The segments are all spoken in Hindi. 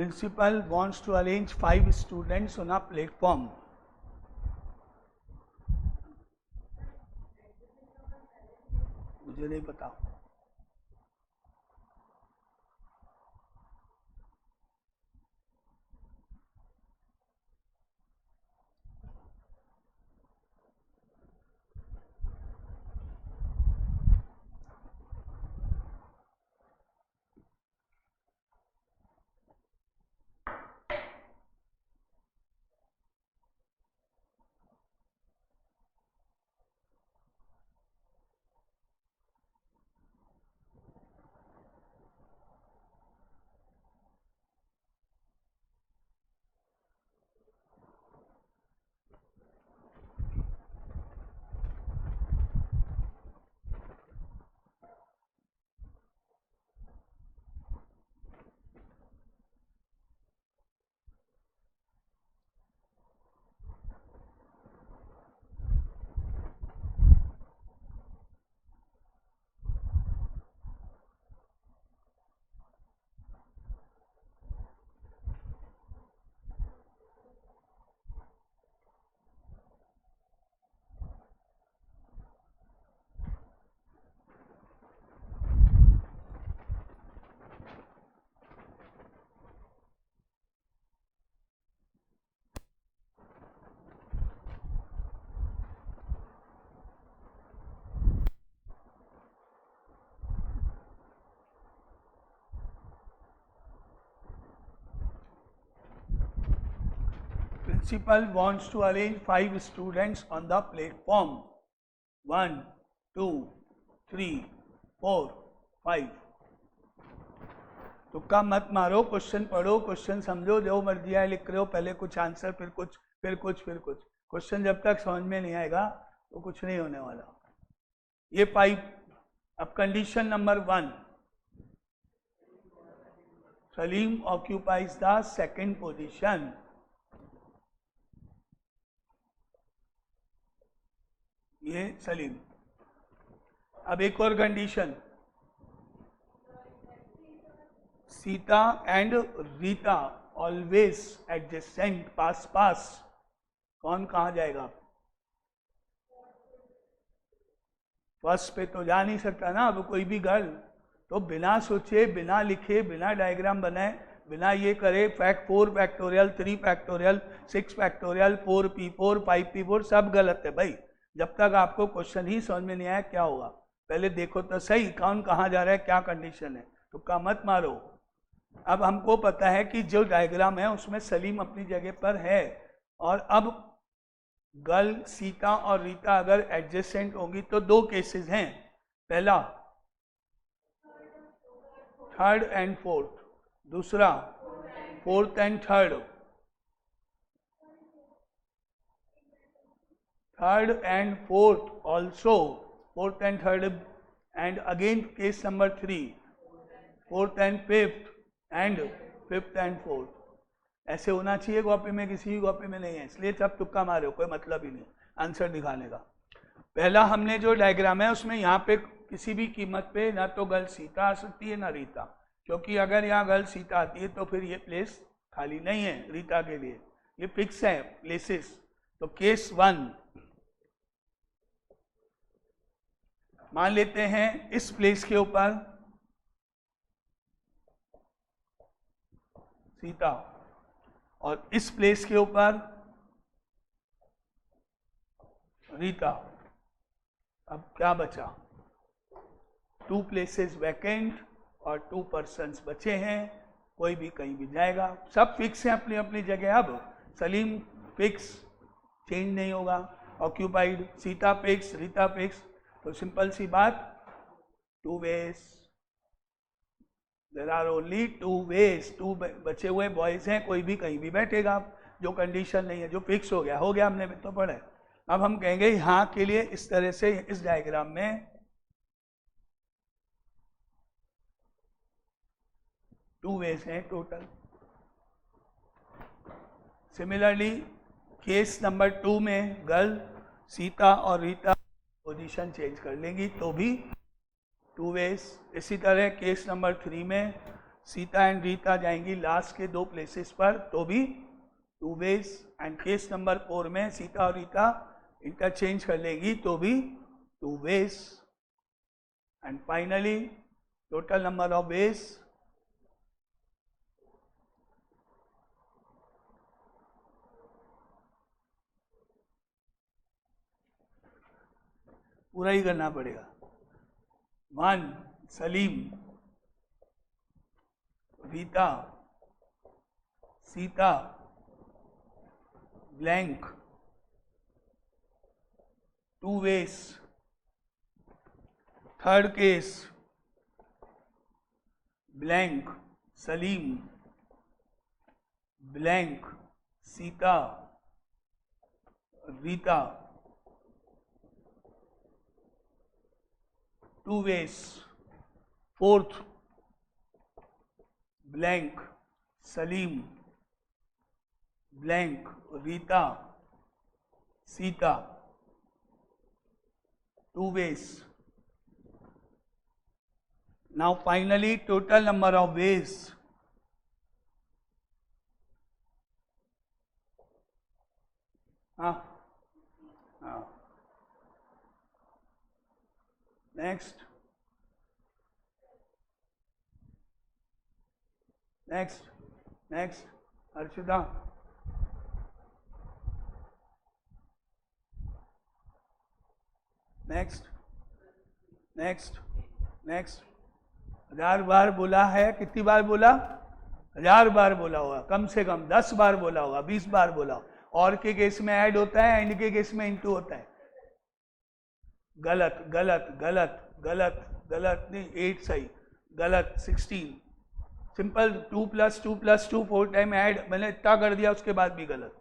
Principal wants to arrange 5 students on a platform. मुझे नहीं पता. Principal wants to arrange 5 students on the platform. 1, 2, 3, 4, 5. तुक्का मत मारो, क्वेश्चन पढ़ो, क्वेश्चन समझो, जो मर्जी है लिख रहे हो, पहले कुछ आंसर, फिर कुछ, फिर कुछ, फिर कुछ. क्वेश्चन जब तक समझ में नहीं आएगा तो कुछ नहीं होने वाला. ये 5. अब condition number 1, Salim occupies the second position. ये सलीम. अब एक और condition, Sita and Rita always adjacent, पास पास. कौन कहाँ जाएगा? फर्स्ट पे तो जा नहीं सकता ना. अब कोई भी गर्ल तो बिना सोचे, बिना लिखे, बिना डायग्राम बनाए, बिना ये करे, 4 factorial, 3 factorial, 6 factorial, 4p4, 5p4, सब गलत है भाई. जब तक आपको क्वेश्चन ही समझ में नहीं आया क्या होगा, पहले देखो तो सही कौन कहाँ जा रहा है, क्या कंडीशन है. तुक्का मत मारो. अब हमको पता है कि जो डायग्राम है उसमें सलीम अपनी जगह पर है, और अब गर्ल सीता और रीता अगर एडजेसेंट होंगी तो 2 केसेस हैं. पहला 3rd and 4th, दूसरा 4th and 3rd. 3rd and 4th also, 4th and 3rd, and again case number 3, 4th and 5th, and 5th and 4th. ऐसे होना चाहिए कॉपी में, किसी भी कॉपी में नहीं है, इसलिए सब तुक्का मारे हो, कोई मतलब ही नहीं आंसर दिखाने का. पहला हमने जो डायग्राम है उसमें यहाँ पे किसी भी कीमत पे ना तो गर्ल सीता आ सकती है ना रीता, क्योंकि अगर यहाँ गर्ल सीता आती है तो फिर ये प्लेस खाली नहीं है रीता के लिए, ये फिक्स है प्लेसेस. तो केस 1 मान लेते हैं, इस प्लेस के ऊपर सीता और इस प्लेस के ऊपर रीता. अब क्या बचा? 2 प्लेसेस वैकेंट और 2 पर्सन्स बचे हैं, कोई भी कहीं भी जाएगा, सब फिक्स है अपनी अपनी जगह. अब सलीम फिक्स, चेंज नहीं होगा, occupied, Sita fix, Rita fix. तो सिंपल सी बात, 2 ways, there are only 2 ways. 2 बचे हुए बॉयज हैं, कोई भी कहीं भी बैठेगा. जो कंडीशन नहीं है, जो फिक्स हो गया हमने तो पढ़ा है. अब हम कहेंगे यहाँ के लिए इस तरह से, इस डायग्राम में 2 ways हैं टोटल. सिमिलरली केस नंबर 2 में गर्ल सीता और रीता पोजीशन चेंज कर लेंगी तो भी 2 ways. इसी तरह केस नंबर 3 में सीता एंड रीता जाएंगी लास्ट के 2 प्लेसेस पर तो भी 2 वेज, एंड केस नंबर 4 में सीता और रीता इंटरचेंज कर लेगी तो भी 2 ways, and finally total number of ways पूरा ही करना पड़ेगा। 1 Salim, Rita, Sita, blank, 2 ways, third case blank, Salim, blank, Sita, Rita, 2 ways, fourth blank, Salim, blank, Rita, Sita, 2 ways. Now finally total number of ways. Next. Archita. Next 1000 बार बोला है, कितनी बार बोला? 1000 बार बोला होगा, कम से कम 10 बार बोला होगा, 20 बार बोला होगा। और के केस में ऐड होता है, एंड के केस में इनटू होता है। गलत गलत गलत गलत गलत नहीं, 8 सही, गलत 16। सिंपल 2 + 2 + 2 4 टाइम ऐड, मैंने इतना कर दिया उसके बाद भी गलत।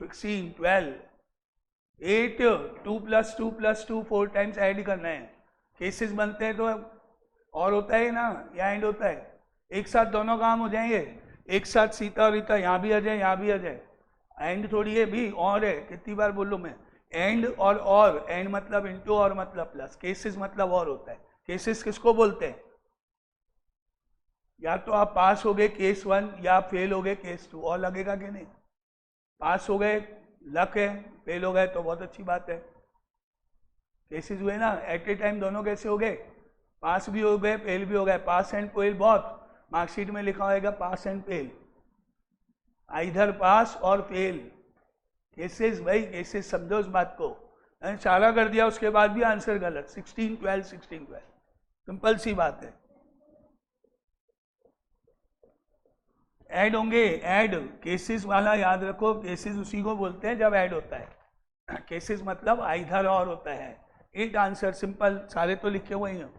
16 12 8 2 + 2 + 2 4 टाइम्स ऐड करना है। केसेस बनते हैं तो और होता है ना, या एंड होता है, एक साथ दोनों काम हो जाएंगे। एक साथ सीता और रीता, यहाँ भी आ जाए यहाँ भी आ जाए। एंड थोड़ी है भी, और है, कितनी बार बोलूँ मैं? एंड और एंड मतलब इनटू, और मतलब प्लस। केसेस मतलब और होता है। केसेस किसको बोलते हैं? या तो आप पास हो गए केस 1 या फेल हो गए केस 2, और लगेगा कि नहीं? पास हो गए लक है, फेल हो गए तो बहुत अच्छी बात है। केसेस हुए ना एट ए टाइम, दोनों कैसे हो गए? पास भी हो गए फेल भी हो गए। पास एंड फेल, बहुत मार्कशीट में लिखा होगा पास एंड फेल, आइधर पास और फेल। केसेस भाई, केसेस समझो उस बात को। मैंने सारा कर दिया उसके बाद भी आंसर गलत। 16 12 16 12, सिंपल सी बात है। ऐड होंगे, ऐड केसेस वाला याद रखो, केसेस उसी को बोलते हैं जब ऐड होता है। केसेस मतलब आइधर और होता है। 8 आंसर, सिंपल, सारे तो लिखे हुए हैं।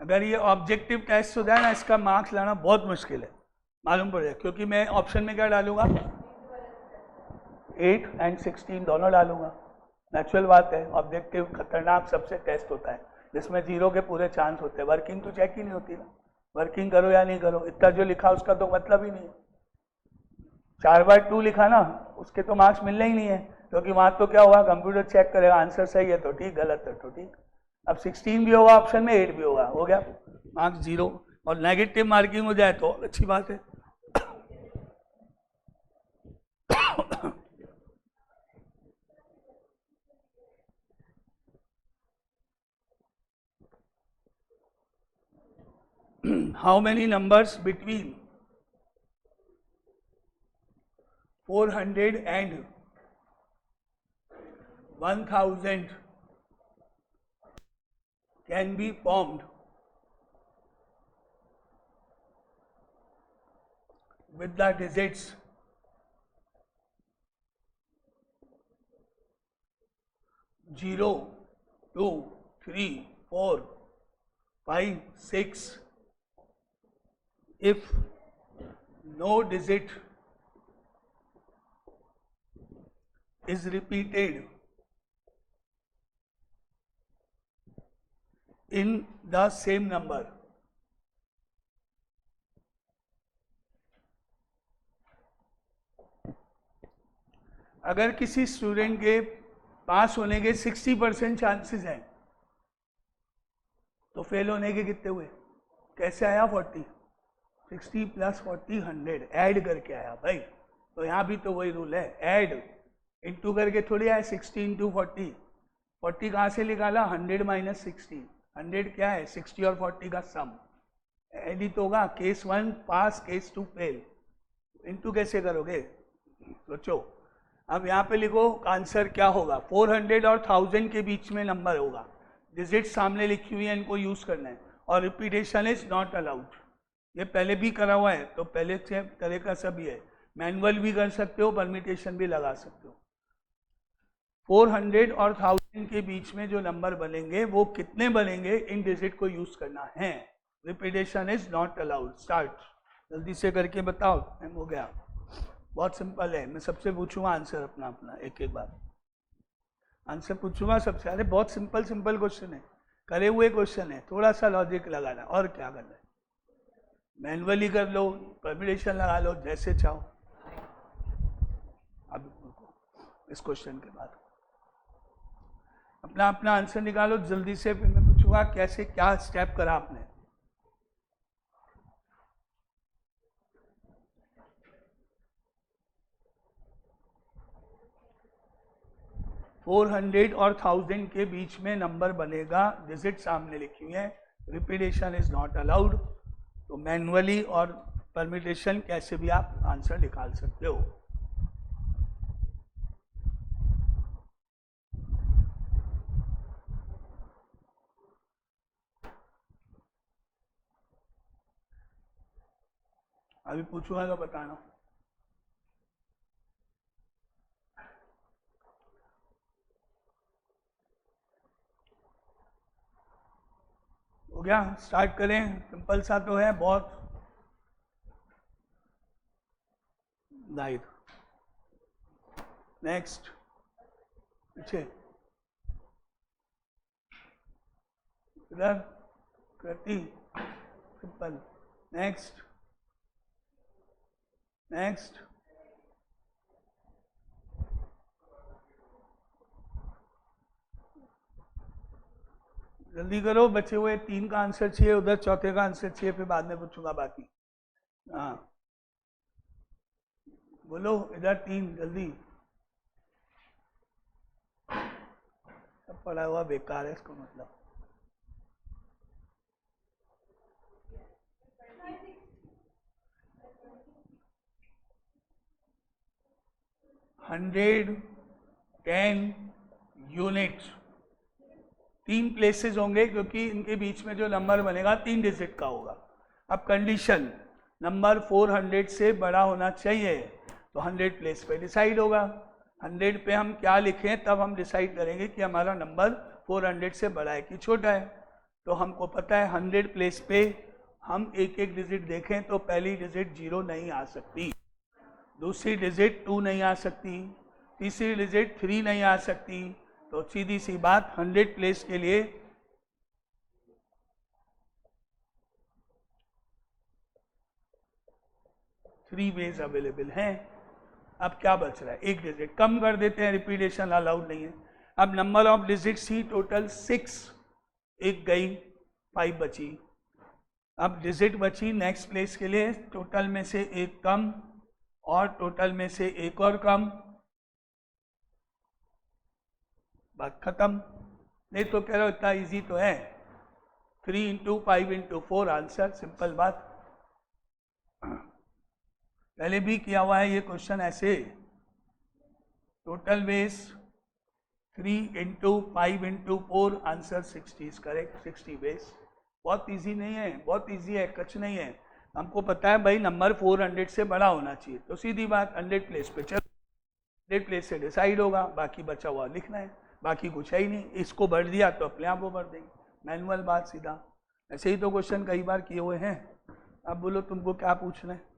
अगर ये ऑब्जेक्टिव टेस्ट हो जाए ना, इसका मार्क्स लाना बहुत मुश्किल है, मालूम पड़ जाए, क्योंकि मैं ऑप्शन में क्या डालूंगा? 8 और 16 दोनों डालूंगा। नेचुरल बात है, ऑब्जेक्टिव खतरनाक सबसे टेस्ट होता है, जिसमें 0 के पूरे चांस होते हैं। वर्किंग तो चेक ही नहीं होती ना, वर्किंग करो या नहीं करो, इतना जो लिखा उसका तो मतलब ही नहीं है। 4/2 लिखा ना, उसके तो मार्क्स मिलने ही नहीं है, क्योंकि वहां तो क्या होगा, कंप्यूटर चेक करेगा, आंसर सही है तो ठीक, गलत है तो ठीक। अब 16 भी होगा ऑप्शन में, 8 भी होगा, हो गया मार्क्स 0। और नेगेटिव मार्किंग हो जाए तो अच्छी बात है। How many numbers between 400 and 1000 can be formed with the digits 0, 2, 3, 4, 5, 6 if no digit is repeated in the same number. अगर किसी स्टूडेंट के पास होने के 60% चांसेस हैं तो फेल होने के कितने हुए? कैसे आया 40? 60 + 40 100 ऐड करके आया भाई। तो यहाँ भी तो वही रूल है, ऐड इंटू करके थोड़ी आया। 60 × 40, 40 कहाँ से निकाला? 100 - 60। 100 क्या है? 60 और 40 का सम। ऐड ही तो होगा। केस 1 पास, केस 2 फेल। इंटू कैसे करोगे? सोचो। अब यहाँ पे लिखो आंसर क्या होगा। 400 और 1000 के बीच में नंबर होगा। डिजिट सामने लिखी हुई है, इनको यूज करना है। और रिपीटेशन इज नॉट अलाउड। ये पहले भी करा हुआ है, तो पहले से तरह का सभी है। मैनुअल भी कर सकते हो, परमिटेशन भी लगा सकते हो। 400 और 1000 के बीच में जो नंबर बनेंगे वो कितने बनेंगे, इन डिजिट को यूज करना है। Repetition is not allowed. Start जल्दी से करके बताओ। टाइम हो गया। बहुत सिंपल है। मैं सबसे पूछूंगा आंसर अपना अपना एक एक बार आंसर पूछूंगा सबसे। अरे बहुत सिंपल सिंपल क्वेश्चन है, करे हुए क्वेश्चन है, थोड़ा सा लॉजिक लगाना और क्या करना है। मैनुअली कर लो, परमिटेशन लगा लो, जैसे चाहो। अब इस क्वेश्चन के बाद अपना अपना आंसर निकालो जल्दी से। फिर मैं पूछूंगा कैसे क्या स्टेप करा आपने। 400 और 1000 के बीच में नंबर बनेगा, डिजिट सामने लिखी हुई है। Repetition is not allowed. तो मैनुअली और परमिटेशन कैसे भी आप आंसर निकाल सकते हो। अभी पूछूंगा तो बताना। हो गया? स्टार्ट करें। सिंपल सा तो है बहुत। लाइट नेक्स्ट पीछे इधर कृति सिंपल। नेक्स्ट नेक्स्ट जल्दी करो, बचे हुए 3 का आंसर चाहिए, उधर चौथे का आंसर चाहिए, फिर बाद में पूछूंगा बाकी। हाँ बोलो, इधर 3 जल्दी। सब पढ़ा हुआ बेकार है इसको मतलब। $110 यूनिट्स 3 प्लेसेस होंगे, क्योंकि इनके बीच में जो नंबर बनेगा 3 डिजिट का होगा। अब कंडीशन, नंबर 400 से बड़ा होना चाहिए, तो 100 प्लेस पे डिसाइड होगा। 100 पे हम क्या लिखें, तब हम डिसाइड करेंगे कि हमारा नंबर 400 से बड़ा है कि छोटा है। तो हमको पता है 100 प्लेस पे हम एक एक डिजिट देखें तो पहली डिजिट 0 नहीं आ सकती, दूसरी डिजिट 2 नहीं आ सकती, तीसरी डिजिट 3 नहीं आ सकती। तो सीधी सी बात, 100 प्लेस के लिए थ्री वेज अवेलेबल हैं। अब क्या बच रहा है? एक डिजिट कम कर देते हैं, रिपीटेशन अलाउड नहीं है। अब number of digits he total 6, एक गई, 5 बची। अब डिजिट बची नेक्स्ट प्लेस के लिए, टोटल में से एक कम और टोटल में से एक और कम, बात खत्म। नहीं तो कह रहे हो इतना इजी तो है। 3 × 5 × 4 आंसर, सिंपल बात। पहले भी किया हुआ है ये क्वेश्चन ऐसे। Total ways 3 × 5 × 4 answer 60 is correct. 60 ways बहुत इजी नहीं है, बहुत इजी है, कुछ नहीं है। हमको पता है भाई नंबर 400 से बड़ा होना चाहिए, तो सीधी बात 100 प्लेस पे चलो, 100 प्लेस से डिसाइड होगा, बाकी बचा हुआ लिखना है, बाकी कुछ है ही नहीं। इसको भर दिया तो अपने आप वो भर देंगे, मैनुअल बात सीधा। ऐसे ही तो क्वेश्चन कई बार किए हुए हैं। अब बोलो तुमको क्या पूछना है।